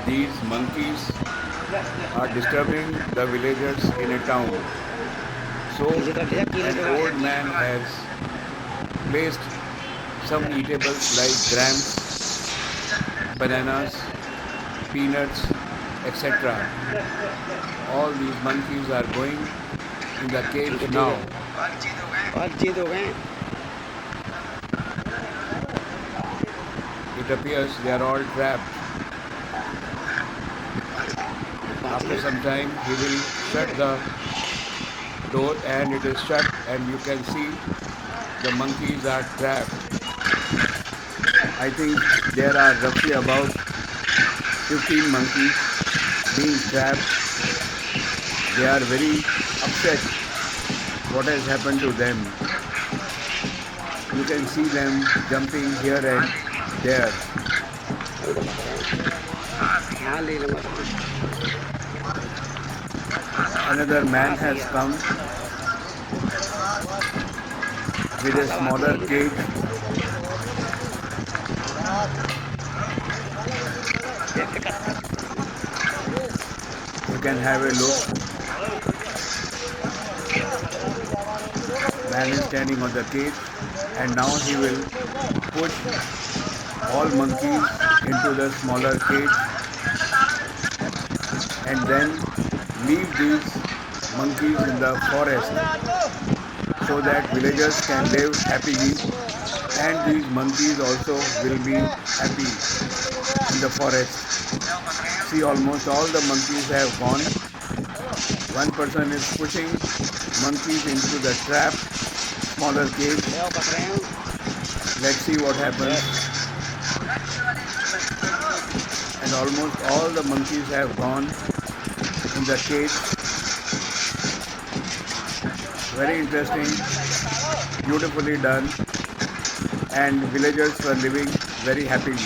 These monkeys are disturbing the villagers in a town. So, an old man has placed some eatables like grams, bananas, peanuts, etc. All these monkeys are going in the cage now. It appears they are all trapped. After some time, he will shut the door and it is shut, and you can see the monkeys are trapped. I think there are roughly about 15 monkeys being trapped. They are very upset what has happened to them. You can see them jumping here and there. Another man has come with a smaller cage. You can have a look. Man is standing on the cage, and now he will push all monkeys into the smaller cage and then leave these monkeys in the forest so that villagers can live happily, and these monkeys also will be happy in the forest. See, almost all the monkeys have gone. One person is pushing monkeys into the trapped smaller cage. Let's see what happens. And almost all the monkeys have gone in the cage. Very interesting, beautifully done, and villagers were living very happily.